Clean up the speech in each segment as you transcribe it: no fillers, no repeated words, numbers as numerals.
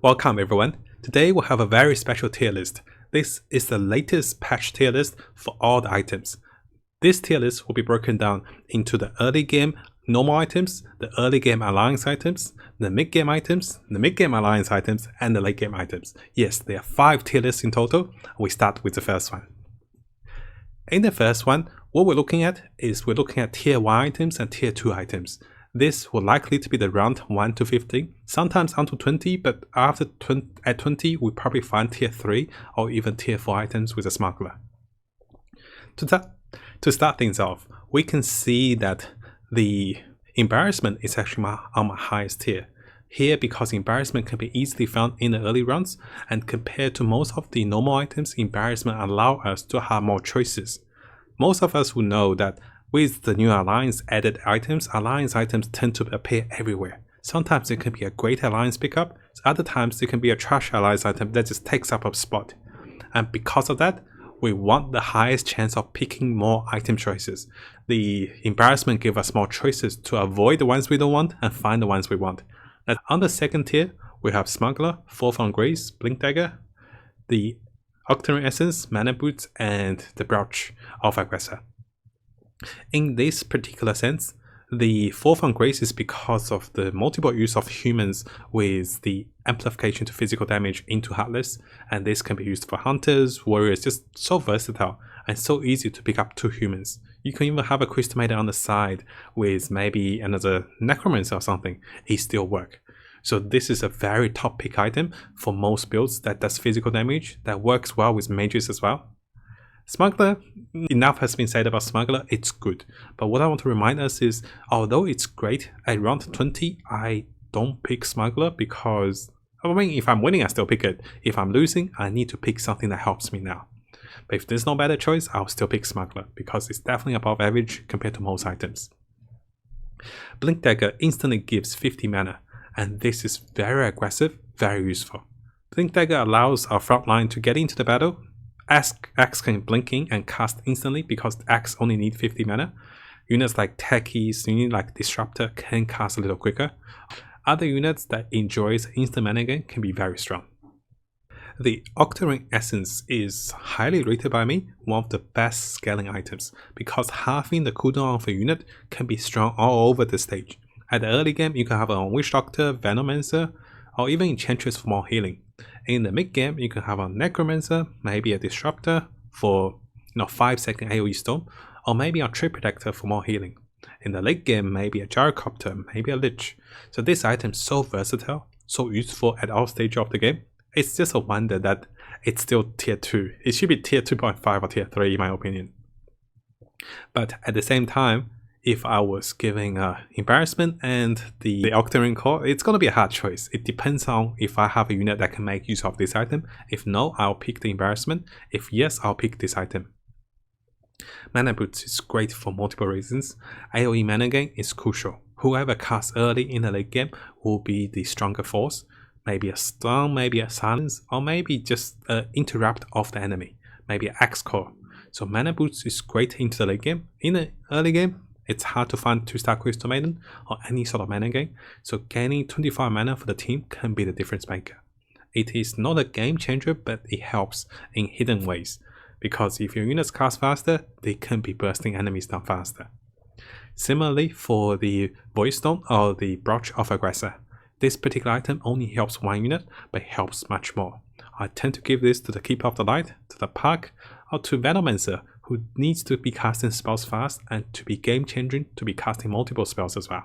Welcome everyone. Today we'll have a very special tier list. This is the latest patch tier list for all the items. This tier list will be broken down into the early game normal items, the early game alliance items, the mid game items, the mid game alliance items, and the late game items. Yes, there are 5 tier lists in total. We start with the first one. In the first one, what we're looking at is we're looking at tier 1 items and tier 2 items. This will likely to be the round 1 to 15, sometimes onto 20, but after at 20 we probably find tier 3 or even tier 4 items with a smuggler. To start things off, we can see that the embarrassment is actually on my highest tier. Here, because embarrassment can be easily found in the early rounds, and compared to most of the normal items, embarrassment allow us to have more choices. Most of us will know that with the new alliance added items tend to appear everywhere. Sometimes it can be a great alliance pickup, other times it can be a trash alliance item that just takes up a spot. And because of that, we want the highest chance of picking more item choices. The embarrassment gives us more choices to avoid the ones we don't want and find the ones we want. And on the second tier, we have Smuggler, Fall from Grace, Blink Dagger, the Octane Essence, Mana Boots, and the Brooch of Aggressor. In this particular sense, the Fall from Grace is because of the multiple use of humans with the amplification to physical damage into Heartless, and this can be used for hunters, warriors, just so versatile and so easy to pick up 2 humans. You can even have a Crystal Maiden on the side with maybe another Necromancer or something, it still works. So this is a very top pick item for most builds that does physical damage, that works well with mages as well. Smuggler, enough has been said about Smuggler, it's good. But what I want to remind us is, although it's great, at round 20, I don't pick Smuggler because, I mean, if I'm winning, I still pick it. If I'm losing, I need to pick something that helps me now. But if there's no better choice, I'll still pick Smuggler because it's definitely above average compared to most items. Blink Dagger instantly gives 50 mana, and this is very aggressive, very useful. Blink Dagger allows our front line to get into the battle. Axe can blink in and cast instantly because Axe only need 50 mana. Units like Techies, units like Disruptor can cast a little quicker. Other units that enjoys instant mana gain can be very strong. The Octane Essence is highly rated by me, one of the best scaling items, because halving the cooldown of a unit can be strong all over the stage. At the early game, you can have a Witch Doctor, Venomancer, or even Enchantress for more healing. In the mid game, you can have a Necromancer, maybe a Disruptor for 5-second AoE Storm, or maybe a Tree Protector for more healing. In the late game, maybe a Gyrocopter, maybe a Lich. So this item is so versatile, so useful at all stages of the game. It's just a wonder that it's still tier 2. It should be tier 2.5 or tier 3 in my opinion. But at the same time, if I was giving embarrassment and the Octane Core, it's gonna be a hard choice. It depends on if I have a unit that can make use of this item. If no, I'll pick the embarrassment. If yes, I'll pick this item. Mana Boots is great for multiple reasons. AoE mana gain is crucial. Whoever casts early in the late game will be the stronger force. Maybe a stun, maybe a silence, or maybe just an interrupt of the enemy. Maybe an Axe Core. So Mana Boots is great into the late game. In the early game, it's hard to find 2-star Crystal Maiden or any sort of mana gain, so gaining 25 mana for the team can be the difference maker. It is not a game changer, but it helps in hidden ways, because if your units cast faster, they can be bursting enemies down faster. Similarly, for the Void Stone or the Brooch of Aggressor, this particular item only helps 1 unit, but helps much more. I tend to give this to the Keeper of the Light, to the Park, or to Venomancer, who needs to be casting spells fast and to be game changing to be casting multiple spells as well.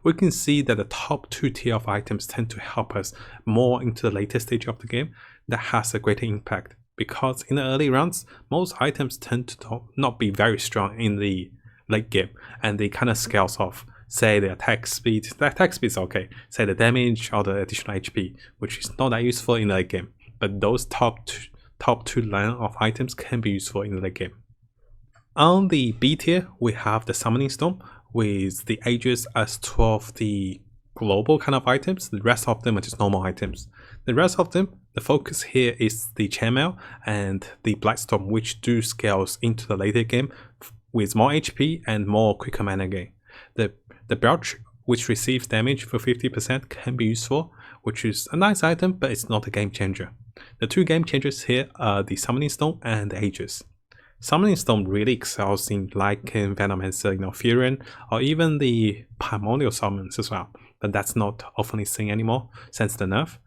We can see that the top 2 tier of items tend to help us more into the later stage of the game that has a greater impact, because in the early rounds, most items tend to not be very strong in the late game, and they kind of scales off. Say the attack speed is okay, say the damage or the additional HP, which is not that useful in the late game, but those top two line of items can be useful in the late game. On the B tier, we have the Summoning Stone with the Aegis as 12 the global kind of items. The rest of them are just normal items. The rest of them, the focus here is the Chainmail and the Blightstorm, which do scales into the later game with more HP and more quicker mana gain. The Brooch, which receives damage for 50%, can be useful which is a nice item, but it's not a game changer. The two game changers here are the Summoning Stone and the Aegis. Summoning Stone really excels in Lycan, Venomancer, Furion, or even the Primordial Summons as well, but that's not often seen anymore since the nerf.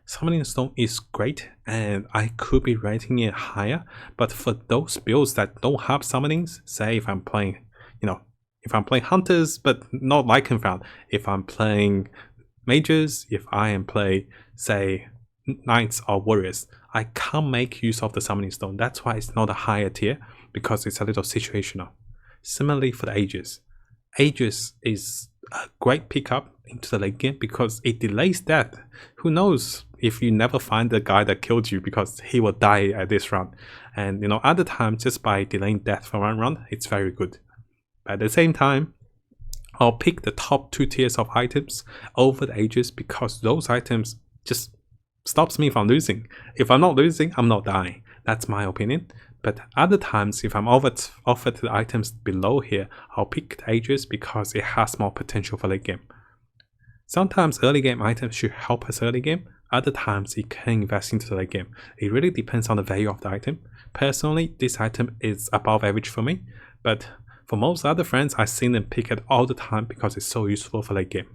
Summoning Stone is great, and I could be rating it higher, but for those builds that don't have summonings, say if I'm playing, if I'm playing Hunters but not Lycan Found, if I'm playing Mages, if I am playing, say, Knights or Warriors, I can't make use of the Summoning Stone. That's why it's not a higher tier, because it's a little situational. Similarly for the Aegis. Aegis is a great pickup into the late game because it delays death. Who knows if you never find the guy that killed you, because he will die at this round. And other times, just by delaying death for one round, it's very good. But at the same time, I'll pick the top 2 tiers of items over the Aegis because those items just stops me from losing. If I'm not losing, I'm not dying. That's my opinion. But other times, if I'm offered the items below here, I'll pick the Aegis because it has more potential for late game. Sometimes early game items should help us early game. Other times it can invest into the late game. It really depends on the value of the item. Personally, this item is above average for me, but for most other friends, I've seen them pick it all the time because it's so useful for late game.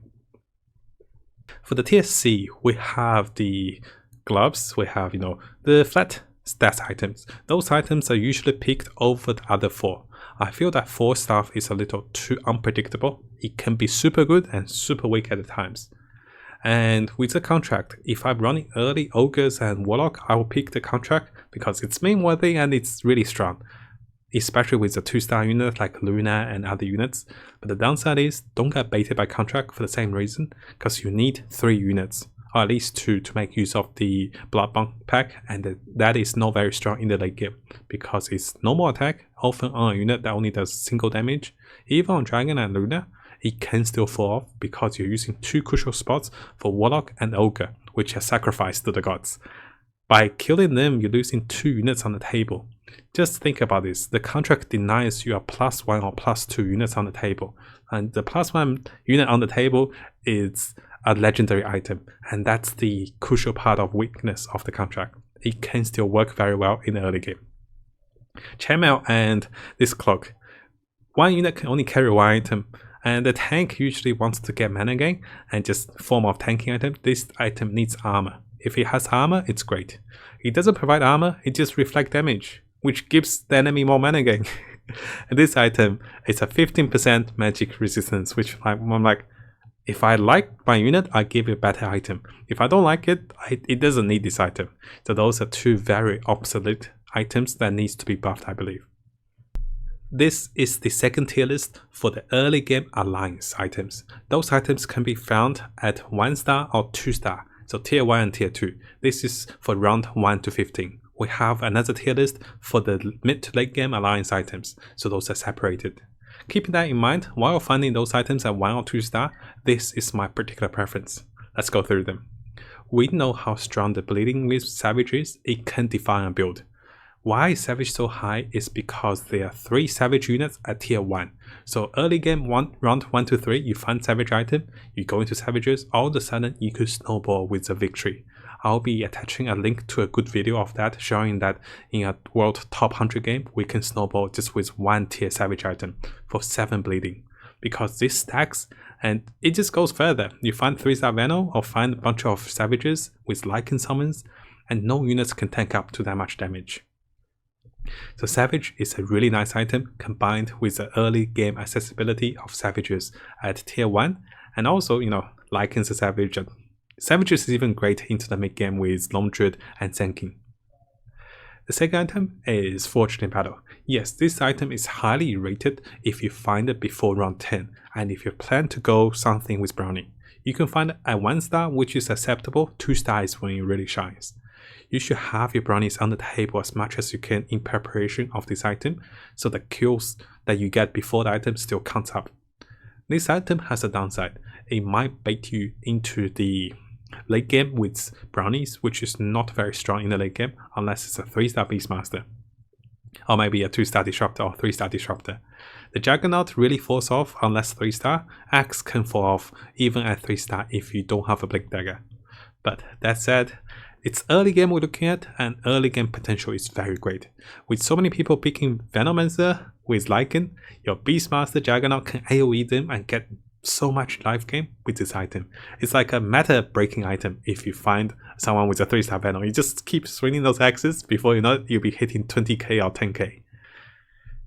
For the tier C, we have the gloves, we have the flat stats items. Those items are usually picked over the other 4. I feel that 4 stuff is a little too unpredictable. It can be super good and super weak at times. And with the contract, if I'm running early Ogres and Warlock, I will pick the contract because it's main worthy and it's really strong, especially with the 2-star units like Luna and other units. But the downside is, don't get baited by contract for the same reason, because you need 3 units, or at least 2, to make use of the Bloodbond pack, and that is not very strong in the late game, because it's normal attack, often on a unit that only does single damage. Even on Dragon and Luna, it can still fall off because you're using 2 crucial spots for Warlock and Ogre, which are sacrificed to the gods. By killing them, you're losing 2 units on the table. Just think about this. The contract denies you a +1 or +2 units on the table. And the +1 unit on the table is a legendary item. And that's the crucial part of weakness of the contract. It can still work very well in the early game. Chainmail and this cloak. One unit can only carry 1 item. And the tank usually wants to get mana gain and just form of tanking item. This item needs armor. If it has armor, it's great. It doesn't provide armor, it just reflects damage, which gives the enemy more mana gain. And this item is a 15% magic resistance, which I'm like, if I like my unit, I give it a better item. If I don't like it, it doesn't need this item. So those are 2 very obsolete items that needs to be buffed, I believe. This is the second tier list for the early game alliance items. Those items can be found at 1-star or 2-star. So tier 1 and tier 2. This is for round 1 to 15. We have another tier list for the mid to late game alliance items. So those are separated. Keeping that in mind, while finding those items at 1 or 2-star, this is my particular preference. Let's go through them. We know how strong the Bleeding with Savage is. It can define a build. Why is Savage so high is because there are 3 Savage units at tier 1. So early game round 1 to 3, you find Savage item, you go into Savages, all of a sudden you could snowball with a victory. I'll be attaching a link to a good video of that, showing that in a world top 100 game, we can snowball just with 1 tier Savage item for 7 bleeding. Because this stacks and it just goes further. You find 3-star Venom or find a bunch of Savages with Lycan summons, and no units can tank up to that much damage. So Savage is a really nice item combined with the early game accessibility of Savages at tier 1, and also Lycan's a Savage, and Savages is even great into the mid game with Lone Druid and Zenkin. The second item is Forged in Battle. Yes, this item is highly rated if you find it before round 10, and if you plan to go something with Brownie. You can find it at 1-star, which is acceptable. 2-star is when it really shines. You should have your brownies on the table as much as you can in preparation of this item, so the kills that you get before the item still counts up. This item has a downside. It might bait you into the late game with brownies, which is not very strong in the late game unless it's a 3-star Beastmaster. Or maybe a 2-star Disruptor or 3-star Disruptor. The Juggernaut really falls off unless 3-star. Axe can fall off even at 3-star if you don't have a Blink Dagger. But that said, it's early game we're looking at, and early game potential is very great. With so many people picking Venomancer with Lycan, your Beastmaster Juggernaut can AoE them and get so much life gain with this item. It's like a meta breaking item. If you find someone with a 3-star Venom, you just keep swinging those axes, before you know it, you'll be hitting 20k or 10k.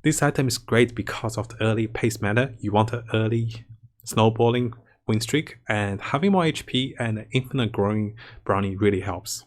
This item is great because of the early pace meta. You want an early snowballing win streak, and having more HP and an infinite growing brownie really helps.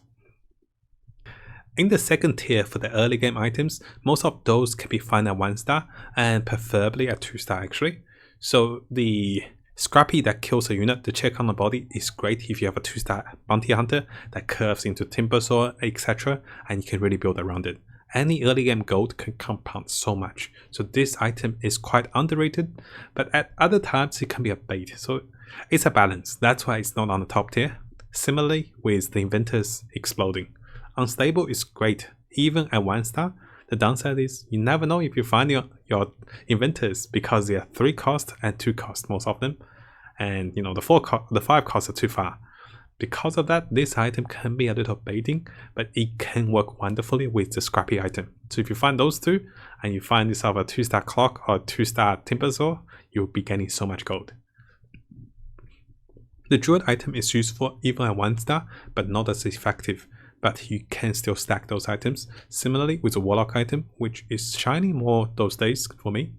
In the second tier for the early game items, most of those can be found at 1-star and preferably at 2-star actually. So the Scrappy that kills a unit, the check on the body is great if you have a 2-star bounty hunter that curves into Timbersaw, etc., and you can really build around it. Any early game gold can compound so much, so this item is quite underrated, but at other times it can be a bait, so it's a balance. That's why it's not on the top tier. Similarly with the Inventors Exploding. Unstable is great, even at 1-star. The downside is you never know if you find your inventors, because they are 3 cost and 2 cost most of them, and you know the 5 costs are too far. Because of that, this item can be a little baiting, but it can work wonderfully with the Scrappy item. So if you find those two and you find yourself a 2-star Clock or 2-star Timbersaw, you'll be getting so much gold. The Druid item is useful even at 1-star, but not as effective. But you can still stack those items. Similarly with the Warlock item, which is shining more those days for me,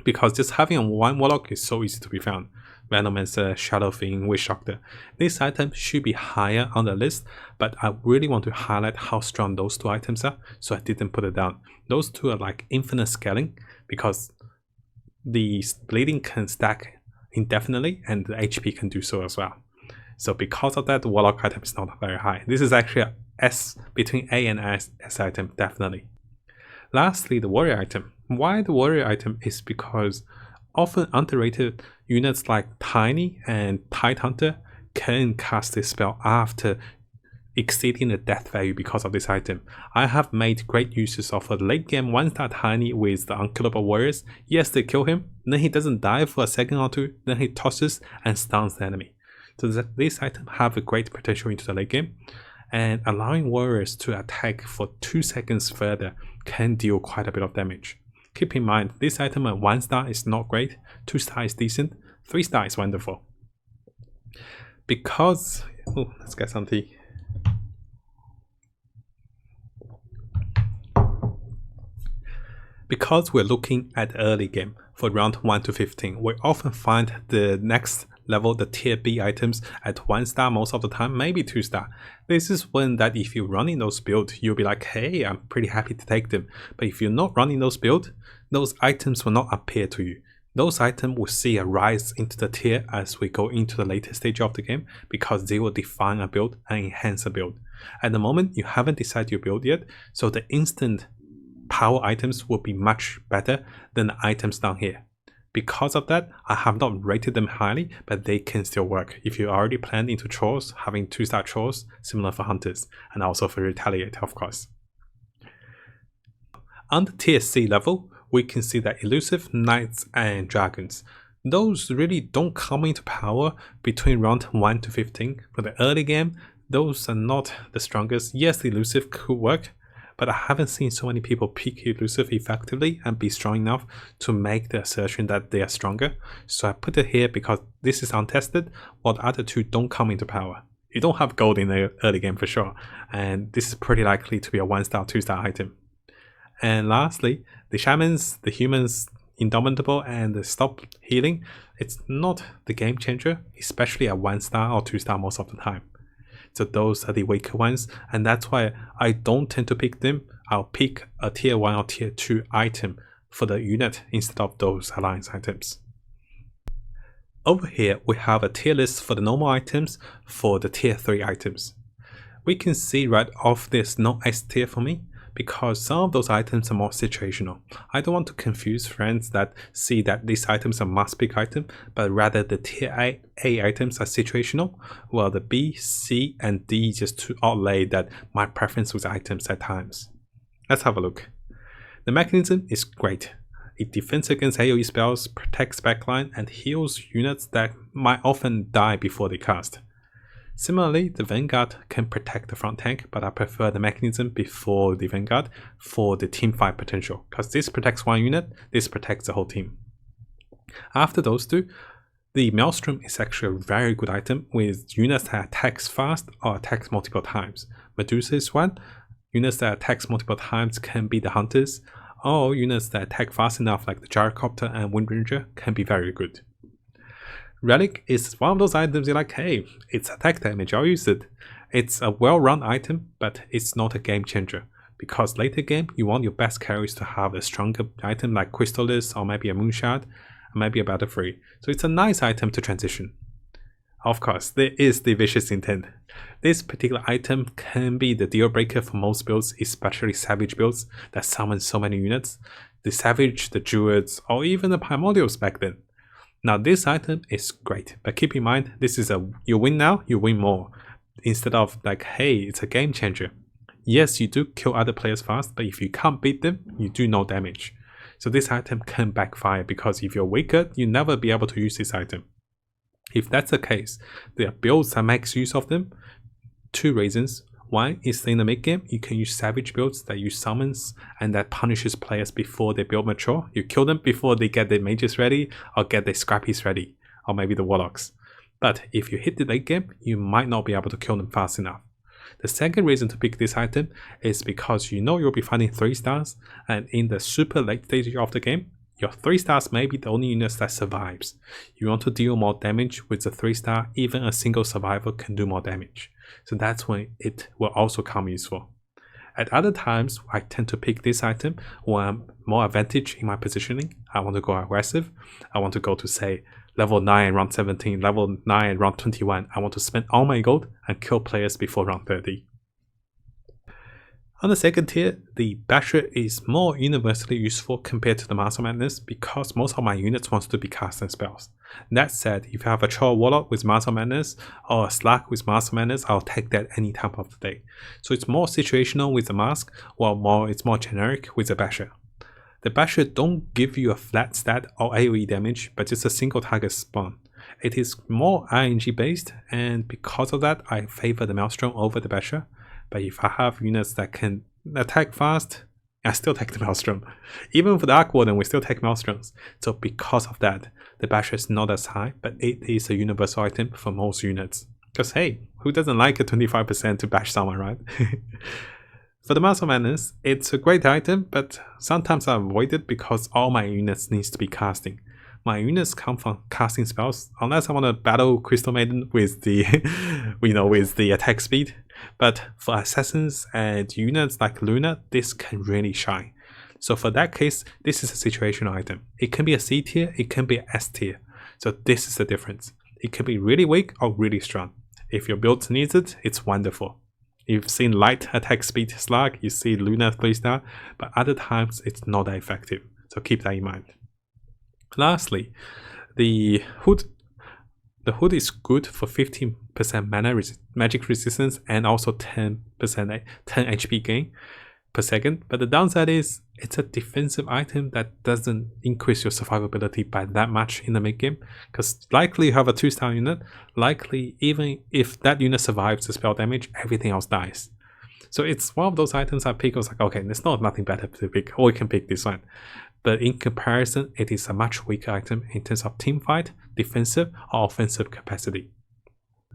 because just having one Warlock is so easy to be found. Venomancer, Shadow Fiend, Witch Doctor. This item should be higher on the list, but I really want to highlight how strong those two items are, so I didn't put it down. Those two are like infinite scaling, because the bleeding can stack indefinitely and the HP can do so as well. So because of that, the Warlock item is not very high. This is actually a S between A and S item, definitely. Lastly, the Warrior item. Why the Warrior item is because often underrated units like Tiny and Tide Hunter can cast this spell after exceeding the death value because of this item. I have made great uses of a late game 1-star Tiny with the Unkillable Warriors. Yes, they kill him, then he doesn't die for a second or two, then he tosses and stuns the enemy. So that this item have a great potential into the late game, and allowing warriors to attack for 2 seconds further can deal quite a bit of damage. Keep in mind, this item at 1-star is not great, 2-star is decent, 3-star is wonderful. Because, let's get some tea. Because we're looking at early game for round 1 to 15, we often find the next level, the tier B items at 1-star most of the time, maybe 2-star. This is when that if you're running those builds, you'll be like, hey, I'm pretty happy to take them. But if you're not running those builds, those items will not appear to you. Those items will see a rise into the tier as we go into the later stage of the game, because they will define a build and enhance a build. At the moment, you haven't decided your build yet, so the instant power items will be much better than the items down here. Because of that, I have not rated them highly, but they can still work. If you already planned into Trolls, having 2-star Trolls, similar for Hunters, and also for Retaliate, of course. On the tier C level, we can see that Elusive, Knights, and Dragons. Those really don't come into power between round 1 to 15. For the early game, those are not the strongest. Yes, Elusive could work, but I haven't seen so many people pick Elusive effectively and be strong enough to make the assertion that they are stronger. So I put it here because this is untested, while the other two don't come into power. You don't have gold in the early game for sure, and this is pretty likely to be a 1-star, 2-star item. And lastly, the Shamans, the Humans, Indomitable, and the Stop Healing, it's not the game changer, especially at 1-star or 2-star most of the time. So those are the weaker ones, and that's why I don't tend to pick them. I'll pick a tier 1 or tier 2 item for the unit instead of those alliance items. Over here we have a tier list for the normal items for the tier 3 items. We can see right off this no S tier for me, because some of those items are more situational. I don't want to confuse friends that see that these items are must-pick item, but rather the tier A items are situational, while the B, C, and D just to outlay that my preference with items at times. Let's have a look. The mechanism is great. It defends against AoE spells, protects backline, and heals units that might often die before they cast. Similarly, the Vanguard can protect the front tank, but I prefer the mechanism before the Vanguard for the team fight potential, because this protects one unit, this protects the whole team. After those two, the Maelstrom is actually a very good item with units that attacks fast or attacks multiple times. Medusa is one. Units that attacks multiple times can be the Hunters, or units that attack fast enough like the Gyrocopter and Wind Ranger can be very good. Relic is one of those items you're like, hey, it's attack damage, I'll use it. It's a well-run item, but it's not a game changer, because later game you want your best carries to have a stronger item like Crystallis or maybe a Moonshard, maybe a Battle Free. So it's a nice item to transition. Of course, there is the Vicious Intent. This particular item can be the deal breaker for most builds, especially Savage builds that summon so many units. The Savage, the Druids, or even the Primordials back then. Now this item is great, but keep in mind, this is a you win now, you win more. Instead of like, hey, it's a game changer. Yes, you do kill other players fast, but if you can't beat them, you do no damage. So this item can backfire, because if you're weaker, you'll never be able to use this item. If that's the case, there are builds that makes use of them. Two reasons. One is in the mid game, you can use Savage builds that use summons and that punishes players before they build mature. You kill them before they get their mages ready or get their scrappies ready, or maybe the warlocks. But if you hit the late game, you might not be able to kill them fast enough. The second reason to pick this item is because you know you'll be fighting 3 stars, and in the super late stage of the game, your 3 stars may be the only units that survives. You want to deal more damage with the 3 star, even a single survivor can do more damage. So that's when it will also come useful. At other times, I tend to pick this item when I'm more advantage in my positioning. I want to go aggressive. I want to go to say level 9 round 17, level 9 round 21. I want to spend all my gold and kill players before round 30. On the second tier, the Basher is more universally useful compared to the Master Madness because most of my units want to be casting spells. That said, if you have a Troll Warlock with Master Madness or a Slug with Master Madness, I'll take that any time of the day. So it's more situational with the Mask, while it's more generic with the Basher. The Basher don't give you a flat stat or AoE damage, but just a single target spawn. It is more RNG based, and because of that, I favor the Maelstrom over the Basher. But if I have units that can attack fast, I still take the Maelstrom. Even for the Arc Warden, we still take Maelstroms. So because of that, the Basher is not as high, but it is a universal item for most units. Because hey, who doesn't like a 25% to bash someone, right? For the Master Madness, it's a great item, but sometimes I avoid it because all my units needs to be casting. My units come from casting spells, unless I want to battle Crystal Maiden with the, with the attack speed. But for assassins and units like Luna, this can really shine. So for that case, this is a situational item. It can be a C tier, it can be a S tier. So this is the difference. It can be really weak or really strong. If your build needs it, it's wonderful. You've seen light attack speed Slug, you see Luna 3-star, but other times it's not that effective. So keep that in mind. Lastly, the Hood. The Hood is good for 15% mana magic resistance and also 10 HP gain per second, but the downside is it's a defensive item that doesn't increase your survivability by that much in the mid game, because likely you have a 2-star unit, likely even if that unit survives the spell damage, everything else dies. So it's one of those items I pick. I was like, okay, there's not nothing better to pick, or you can pick this one. But in comparison, it is a much weaker item in terms of team fight, defensive, or offensive capacity.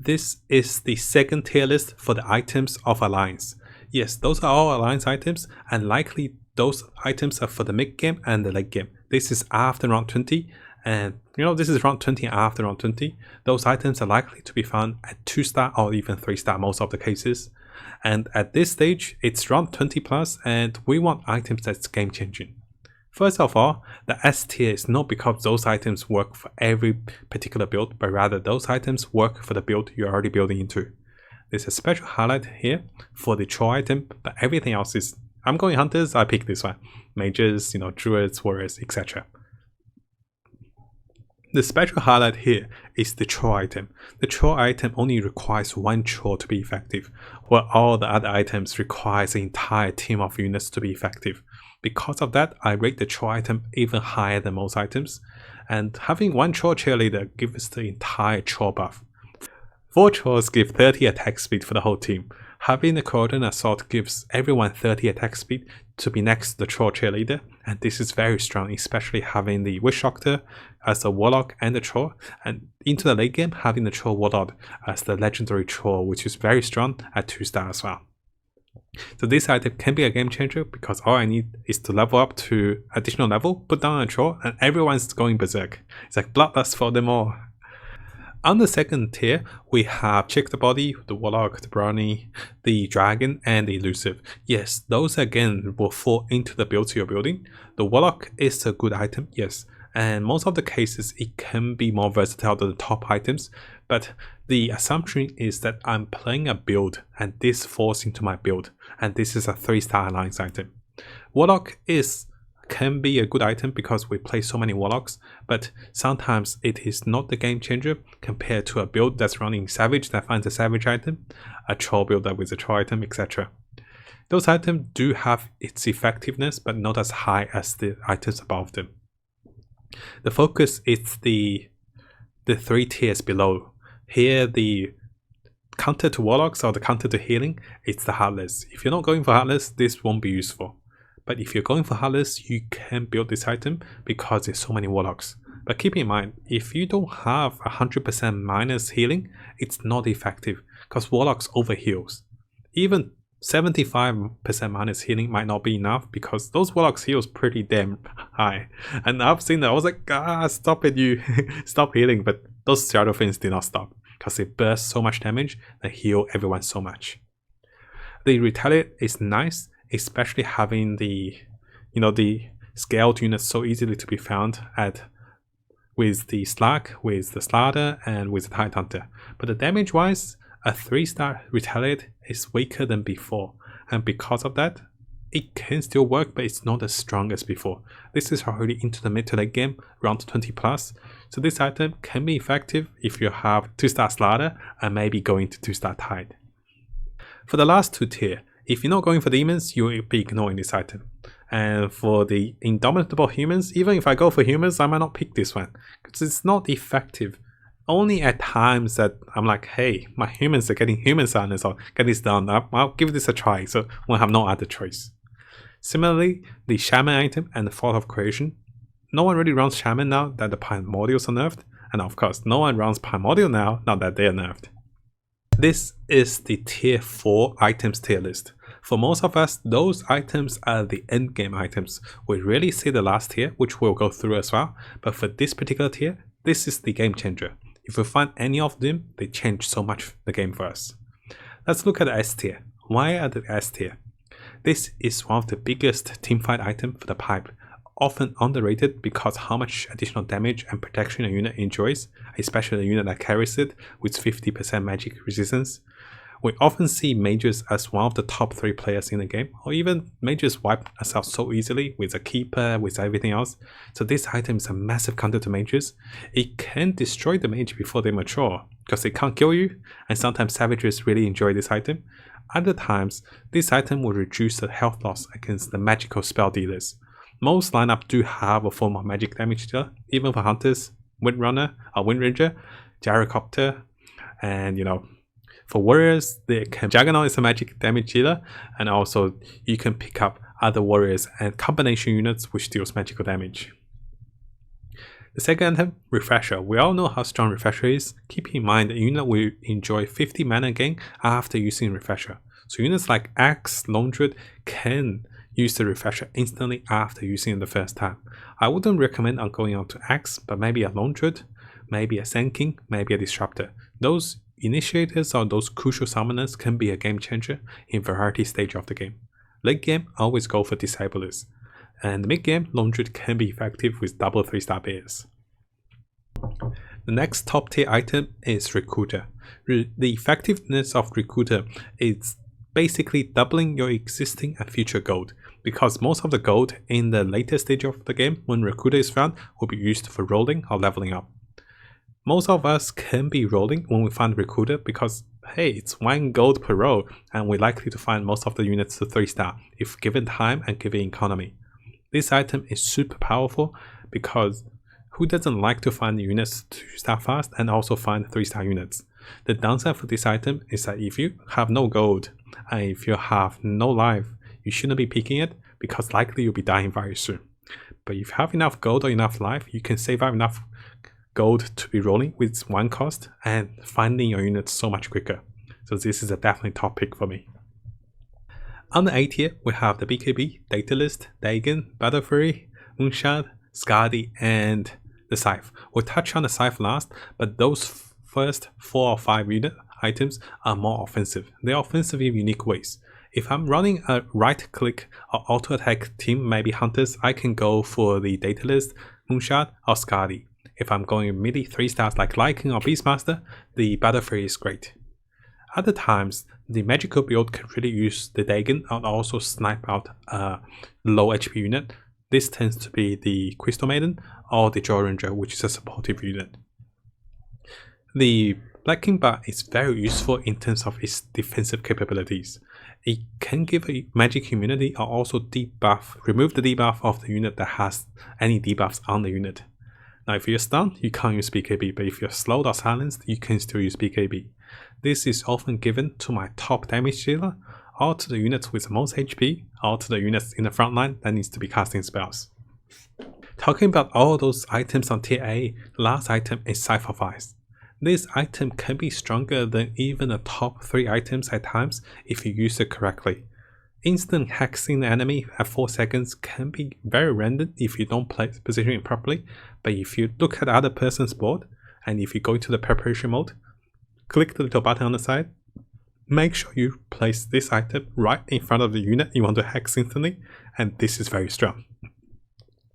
This is the second tier list for the items of Alliance. Yes, those are all Alliance items, and likely those items are for the mid game and the late game. This is after round 20, and this is round 20 after round 20. Those items are likely to be found at 2-star or even 3-star most of the cases. And at this stage, it's round 20 plus, and we want items that's game changing. First of all, the S tier is not because those items work for every particular build, but rather those items work for the build you're already building into. There's a special highlight here for the Troll item, but everything else is, I'm going Hunters, I pick this one. Mages, Druids, Warriors, etc. The special highlight here is the Troll item. The Troll item only requires one Troll to be effective, while all the other items requires an entire team of units to be effective. Because of that, I rate the Troll item even higher than most items, and having one Troll cheerleader gives the entire Troll buff. 4 trolls give 30 attack speed for the whole team. Having the Cauldron Assault gives everyone 30 attack speed to be next to the troll cheerleader, and this is very strong, especially having the Witch Doctor as a warlock and the troll, and into the late game having the troll warlord as the legendary troll, which is very strong at 2-star as well. So this item can be a game changer because all I need is to level up to additional level, put down a troll, and everyone's going berserk. It's like bloodlust for them all. On the second tier, we have Check the Body, the Warlock, the Brownie, the Dragon, and the Elusive. Yes, those again will fall into the builds you're building. The Warlock is a good item, yes, and most of the cases it can be more versatile than the top items, but the assumption is that I'm playing a build and this falls into my build, and this is a 3-star alliance item. Warlock can be a good item because we play so many warlocks, but sometimes it is not the game changer compared to a build that's running Savage that finds a Savage item, a troll build that with a troll item, etc. Those items do have its effectiveness, but not as high as the items above them. The focus is the 3 tiers below. Here the counter to warlocks or the counter to healing, it's the Heartless. If you're not going for Heartless, this won't be useful. But if you're going for Heartless, you can build this item because there's so many warlocks. But keep in mind, if you don't have 100% minus healing, it's not effective because warlocks overheals. Even 75% minus healing might not be enough because those warlocks heals pretty damn high. And I've seen that, I was like, stop it, you stop healing. But those shadow fins did not stop because they burst so much damage and heal everyone so much. The Retaliate is nice, especially having the scaled units so easily to be found with the Slug, with the Slaughter, and with the Tidehunter. But the damage wise, a 3-star Retaliate is weaker than before, and because of that, it can still work, but it's not as strong as before. This is already into the mid to late game, around 20 plus, so this item can be effective if you have 2-star Slaughter and maybe going to 2-star Tide. For the last 2 tier, if you're not going for demons, you will be ignoring this item. And for the indomitable humans, even if I go for humans, I might not pick this one because it's not effective. Only at times that I'm like, hey, my humans are getting human silence, or get this done, I'll give this a try, so we'll have no other choice. Similarly, the Shaman item and the Thought of Creation. No one really runs Shaman now that the Primordials are nerfed, and of course, no one runs Primordial now that they're nerfed. This is the tier 4 items tier list. For most of us, those items are the endgame items. We rarely see the last tier, which we'll go through as well, but for this particular tier, this is the game changer. If we find any of them, they change so much the game for us. Let's look at the S tier. Why are the S tier? This is one of the biggest teamfight items for the pipe, often underrated because how much additional damage and protection a unit enjoys, especially a unit that carries it with 50% magic resistance. We often see mages as one of the top 3 players in the game, or even mages wipe us out so easily with a keeper, with everything else. So this item is a massive counter to mages. It can destroy the mage before they mature, because they can't kill you, and sometimes savages really enjoy this item. Other times, this item will reduce the health loss against the magical spell dealers. Most lineups do have a form of magic damage dealer, even for hunters, Windrunner, or Windranger, Gyrocopter, and for warriors, Juggernaut is a magic damage dealer, and also you can pick up other warriors and combination units which deals magical damage. The second item, Refresher. We all know how strong Refresher is. Keep in mind that unit will enjoy 50 mana gain after using Refresher. So units like Axe, Lone Druid can use the Refresher instantly after using it the first time. I wouldn't recommend on going on to Axe, but maybe a Lone Druid, maybe a Sand King, maybe a Disruptor. Those initiators or those crucial summoners can be a game changer in variety stage of the game. Late game, always go for Disciplers. And mid game, Lone Druid can be effective with double 3-star bears. The next top tier item is Recruiter. The effectiveness of Recruiter is basically doubling your existing and future gold, because most of the gold in the later stage of the game when Recruiter is found will be used for rolling or leveling up. Most of us can be rolling when we find Recruiter because, hey, it's 1 gold per roll and we're likely to find most of the units to 3-star if given time and given economy. This item is super powerful because who doesn't like to find units 2-star fast and also find 3-star units? The downside for this item is that if you have no gold and if you have no life, you shouldn't be picking it because likely you'll be dying very soon. But if you have enough gold or enough life, you can save up enough gold to be rolling with 1 cost and finding your units so much quicker. So this is a definitely top pick for me. On the A tier, we have the BKB, Datalist, Dagon, Battle Fury, Mon-Saturday, Skadi, and the Scythe. We'll touch on the Scythe last, but those first 4 or 5 unit items are more offensive. They're offensive in unique ways. If I'm running a right click or auto attack team, maybe Hunters, I can go for the Datalist, Mon-Saturday, or Skadi. If I'm going melee 3 stars like Lycan or Beastmaster, the Battle Fury is great. Other times, the magical build can really use the Dagon and also snipe out a low HP unit. This tends to be the Crystal Maiden or the Jaw Ranger, which is a supportive unit. The Black King Bar is very useful in terms of its defensive capabilities. It can give a magic immunity or also remove the debuff of the unit that has any debuffs on the unit. Now if you're stunned, you can't use BKB, but if you're slowed or silenced, you can still use BKB. This is often given to my top damage dealer, or to the units with the most HP, or to the units in the front line that needs to be casting spells. Talking about all those items on tier A, the last item is Scythe of Ice. This item can be stronger than even the top 3 items at times if you use it correctly. Instant hexing the enemy at 4 seconds can be very random if you don't position it properly, but if you look at the other person's board, and if you go into the preparation mode, click the little button on the side, make sure you place this item right in front of the unit you want to hex instantly, and this is very strong.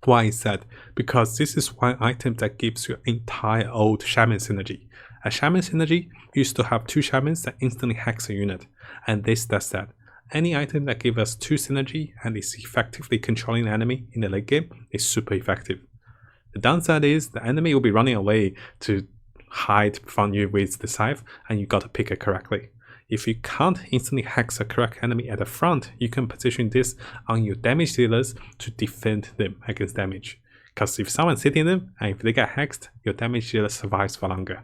Why is that? Because this is one item that gives you entire old Shaman synergy. A Shaman synergy used to have 2 Shamans that instantly hex a unit, and this does that. Any item that gives us 2 synergy and is effectively controlling the enemy in the late game is super effective. The downside is the enemy will be running away to hide from you with the Scythe, and you gotta pick it correctly. If you can't instantly hex a correct enemy at the front, you can position this on your damage dealers to defend them against damage. Because if someone's hitting them and if they get hexed, your damage dealer survives for longer.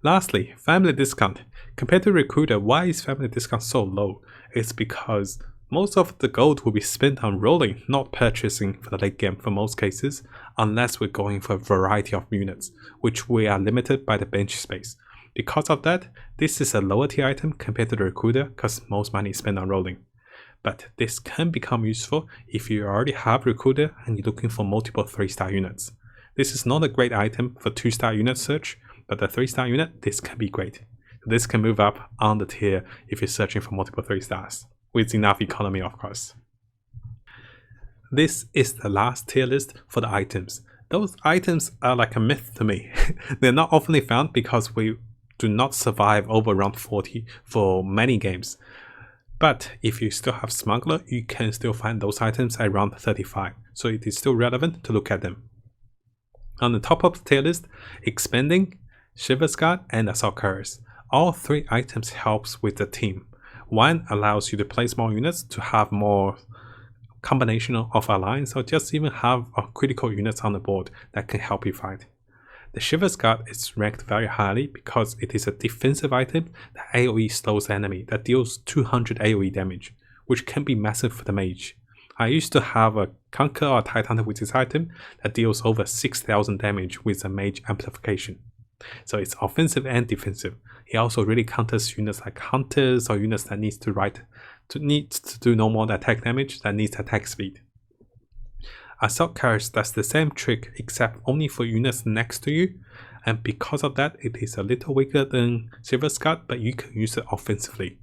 Lastly, family discount. Compared to Recruiter, why is family discount so low? It's because most of the gold will be spent on rolling, not purchasing for the late game for most cases, unless we're going for a variety of units, which we are limited by the bench space. Because of that, this is a lower tier item compared to the Recruiter because most money is spent on rolling. But this can become useful if you already have Recruiter and you're looking for multiple 3-star units. This is not a great item for 2-star unit search, but the 3-star unit, this can be great. This can move up on the tier if you're searching for multiple 3 stars, with enough economy of course. This is the last tier list for the items. Those items are like a myth to me. They're not often found because we do not survive over round 40 for many games. But if you still have Smuggler, you can still find those items at round 35, so it is still relevant to look at them. On the top of the tier list, Expanding, Shiver's Guard, and Assault Carriers. All 3 items helps with the team. One allows you to place more units to have more combination of alliance, or just even have critical units on the board that can help you fight. The Shiver's Guard is ranked very highly because it is a defensive item that AoE slows the enemy, that deals 200 AoE damage, which can be massive for the mage. I used to have a Conqueror or Titan with this item that deals over 6000 damage with a mage amplification. So it's offensive and defensive. It also really counters units like Hunters or units that needs to do normal attack damage, that needs attack speed. Assault Carriers does the same trick except only for units next to you, and because of that it is a little weaker than Shiver's Guard, but you can use it offensively.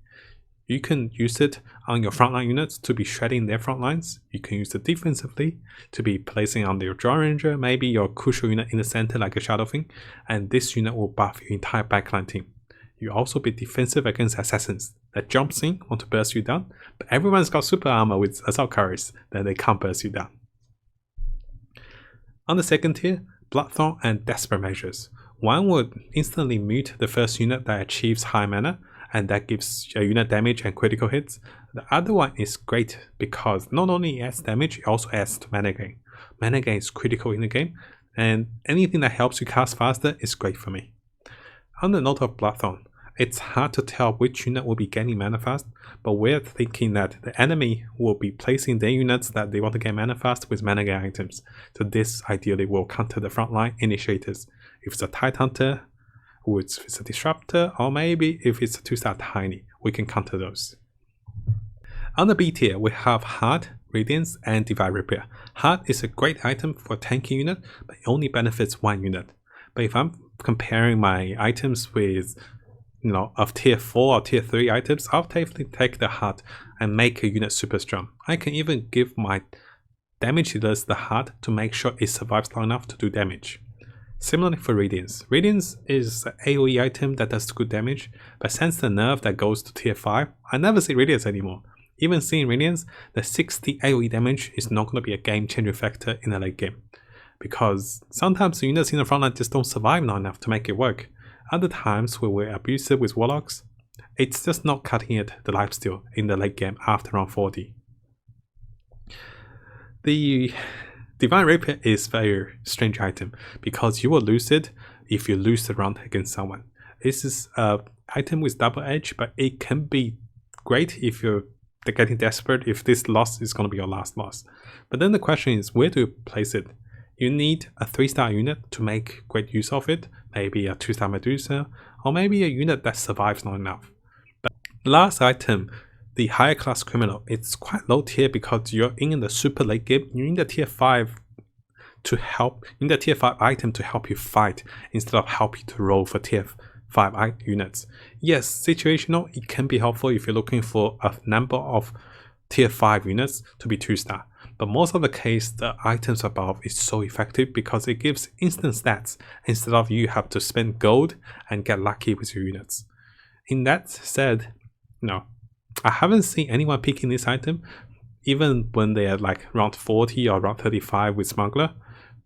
You can use it on your frontline units to be shredding their front lines. You can use it defensively to be placing on your Jaw Ranger, maybe your crucial unit in the center like a Shadowfang, and this unit will buff your entire backline team. You also be defensive against assassins that jumps in, want to burst you down, but everyone's got super armor with Assault Carriers, then they can't burst you down. On the second tier, Bloodthorn and Desperate Measures. One would instantly mute the first unit that achieves high mana, and that gives a unit damage and critical hits. The other one is great because not only it adds damage, it also adds to mana gain. Mana gain is critical in the game, and anything that helps you cast faster is great for me. On the note of Bloodthorn, it's hard to tell which unit will be gaining mana fast, but we're thinking that the enemy will be placing their units that they want to gain mana fast with mana gain items. So this ideally will counter the frontline initiators. If it's a Tidehunter, or if it's a Disruptor, or maybe if it's a 2-star Tiny, we can counter those. On the B tier, we have Heart, Radiance, and Divine Repair. Heart is a great item for a tanky unit, but it only benefits one unit. But if I'm comparing my items with, of tier 4 or tier 3 items, I'll definitely take the Heart and make a unit super strong. I can even give my damage dealers the Heart to make sure it survives long enough to do damage. Similarly for Radiance. Radiance is an AoE item that does good damage, but since the nerf that goes to tier 5, I never see Radiance anymore. Even seeing Radiance, the 60 AoE damage is not going to be a game-changing factor in the late game, because sometimes the units in the frontline just don't survive long enough to make it work. Other times where we're abusive with Warlocks, it's just not cutting it the lifesteal in the late game after round 40. The Divine Rapier is a very strange item, because you will lose it if you lose the round against someone. This is an item with double edge, but it can be great if you're getting desperate, if this loss is going to be your last loss. But then the question is, where do you place it? You need a 3-star unit to make great use of it, maybe a 2-star Medusa, or maybe a unit that survives long enough. But last item, the higher class criminal, it's quite low tier because you're in the super late game. You need a tier 5 to help, you need a tier 5 item to help you fight instead of help you to roll for tier 5 units. Yes, situational, it can be helpful if you're looking for a number of tier 5 units to be 2-star. But most of the case, the items above is so effective because it gives instant stats instead of you have to spend gold and get lucky with your units. In that said, no, I haven't seen anyone picking this item, even when they are like round 40 or round 35 with Smuggler,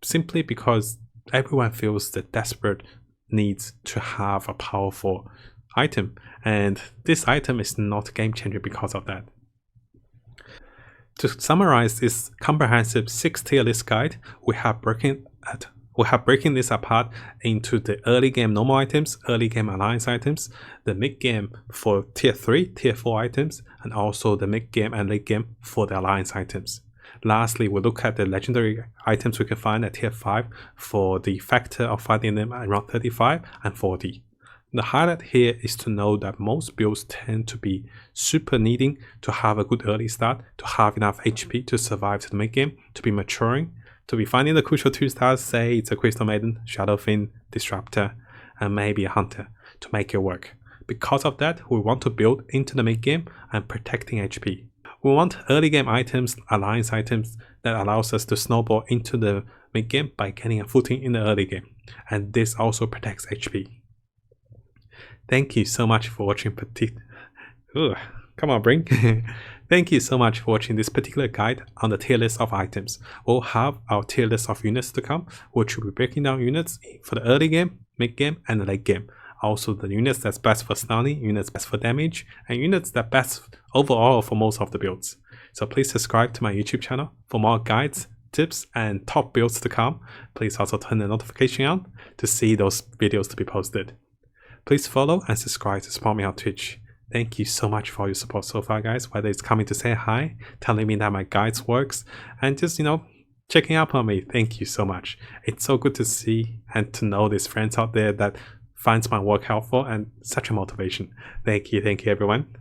simply because everyone feels the desperate needs to have a powerful item, and this item is not game changer because of that. To summarize this comprehensive 6-tier list guide, we have breaking this apart into the early game normal items, early game alliance items, the mid game for tier 3, tier 4 items, and also the mid game and late game for the alliance items. Lastly, we'll look at the legendary items we can find at tier 5 for the factor of finding them around 35 and 40. The highlight here is to know that most builds tend to be super needing to have a good early start, to have enough HP to survive to the mid game, to be maturing, to be finding the crucial 2-stars, say it's a Crystal Maiden, Shadowfiend, Disruptor, and maybe a Hunter, to make it work. Because of that, we want to build into the mid game and protecting HP. We want early game items, alliance items that allows us to snowball into the mid game by getting a footing in the early game, and this also protects HP. Thank you so much for watching come on, Brink. Thank you so much for watching this particular guide on the tier list of items. We'll have our tier list of units to come, which will be breaking down units for the early game, mid game, and the late game. Also the units that's best for stunning, units best for damage, and units that best overall for most of the builds. So please subscribe to my YouTube channel for more guides, tips, and top builds to come. Please also turn the notification on to see those videos to be posted. Please follow and subscribe to support me on Twitch. Thank you so much for your support so far, guys, whether it's coming to say hi, telling me that my guides works, and just, checking up on me. Thank you so much. It's so good to see and to know there's friends out there that finds my work helpful and such a motivation. Thank you everyone.